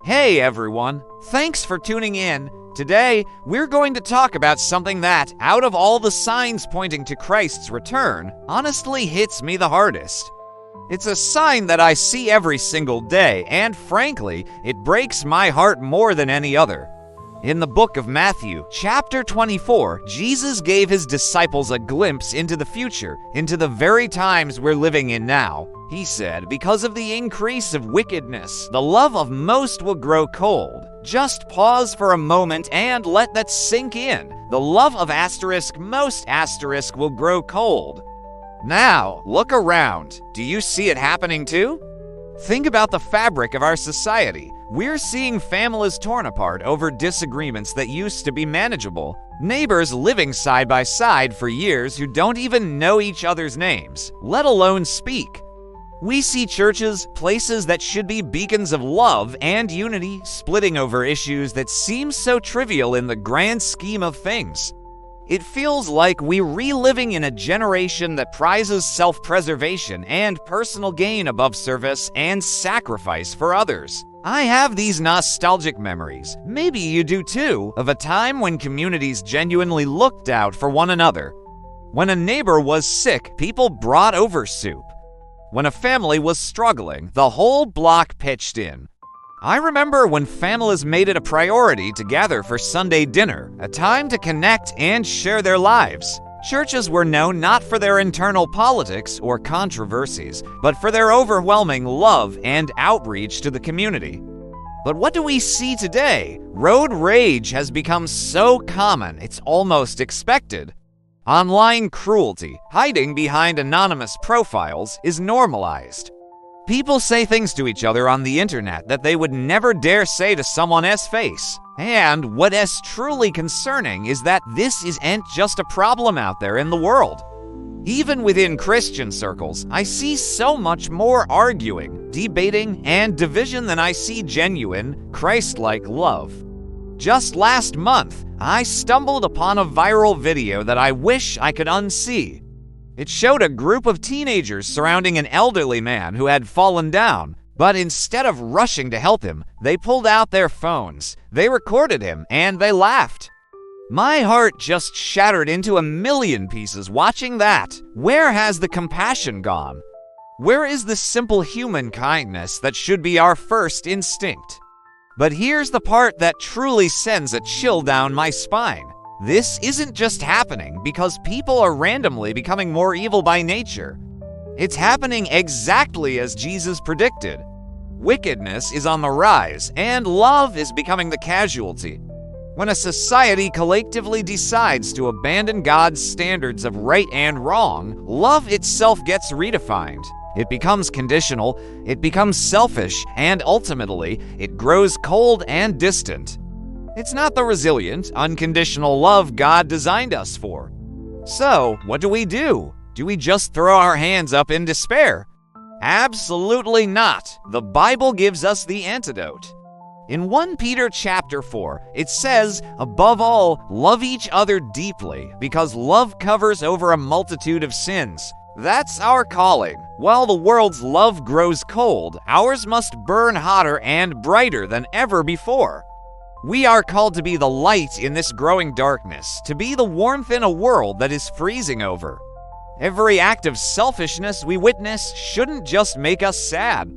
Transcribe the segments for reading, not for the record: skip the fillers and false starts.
Hey everyone, thanks for tuning in. Today, we're going to talk about something that, out of all the signs pointing to Christ's return, honestly hits me the hardest. It's a sign that I see every single day, and frankly, it breaks my heart more than any other. In the book of Matthew, chapter 24, Jesus gave his disciples a glimpse into the future, into the very times we're living in now. He said, because of the increase of wickedness, the love of most will grow cold. Just pause for a moment and let that sink in. The love of most will grow cold. Now, look around. Do you see it happening too? Think about the fabric of our society. We're seeing families torn apart over disagreements that used to be manageable. Neighbors living side by side for years who don't even know each other's names, let alone speak. We see churches, places that should be beacons of love and unity, splitting over issues that seem so trivial in the grand scheme of things. It feels like we're reliving in a generation that prizes self-preservation and personal gain above service and sacrifice for others. I have these nostalgic memories, maybe you do too, of a time when communities genuinely looked out for one another. When a neighbor was sick, people brought over soup. When a family was struggling, the whole block pitched in. I remember when families made it a priority to gather for Sunday dinner, a time to connect and share their lives. Churches were known not for their internal politics or controversies, but for their overwhelming love and outreach to the community. But what do we see today? Road rage has become so common, it's almost expected. Online cruelty, hiding behind anonymous profiles, is normalized. People say things to each other on the internet that they would never dare say to someone else's face. And what is truly concerning is that this isn't just a problem out there in the world. Even within Christian circles, I see so much more arguing, debating, and division than I see genuine, Christ-like love. Just last month, I stumbled upon a viral video that I wish I could unsee. It showed a group of teenagers surrounding an elderly man who had fallen down, but instead of rushing to help him, they pulled out their phones, they recorded him, and they laughed. My heart just shattered into a million pieces watching that. Where has the compassion gone? Where is the simple human kindness that should be our first instinct? But here's the part that truly sends a chill down my spine. This isn't just happening because people are randomly becoming more evil by nature. It's happening exactly as Jesus predicted. Wickedness is on the rise, and love is becoming the casualty. When a society collectively decides to abandon God's standards of right and wrong, love itself gets redefined. It becomes conditional, it becomes selfish, and ultimately, it grows cold and distant. It's not the resilient, unconditional love God designed us for. So, what do? Do we just throw our hands up in despair? Absolutely not. The Bible gives us the antidote. In 1 Peter chapter 4, it says, above all, love each other deeply, because love covers over a multitude of sins. That's our calling. While the world's love grows cold, ours must burn hotter and brighter than ever before. We are called to be the light in this growing darkness, to be the warmth in a world that is freezing over. Every act of selfishness we witness shouldn't just make us sad.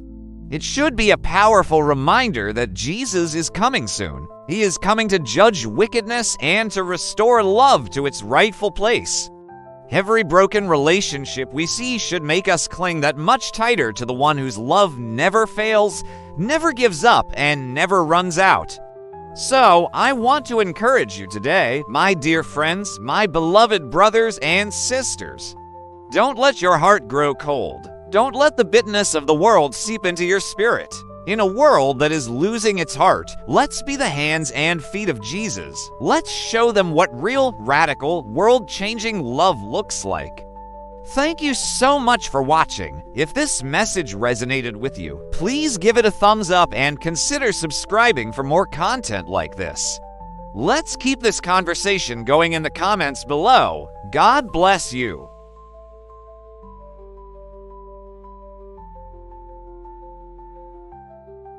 It should be a powerful reminder that Jesus is coming soon. He is coming to judge wickedness and to restore love to its rightful place. Every broken relationship we see should make us cling that much tighter to the one whose love never fails, never gives up, and never runs out. So, I want to encourage you today, my dear friends, my beloved brothers and sisters. Don't let your heart grow cold. Don't let the bitterness of the world seep into your spirit. In a world that is losing its heart, let's be the hands and feet of Jesus. Let's show them what real, radical, world-changing love looks like. Thank you so much for watching. If this message resonated with you, please give it a thumbs up and consider subscribing for more content like this. Let's keep this conversation going in the comments below. God bless you.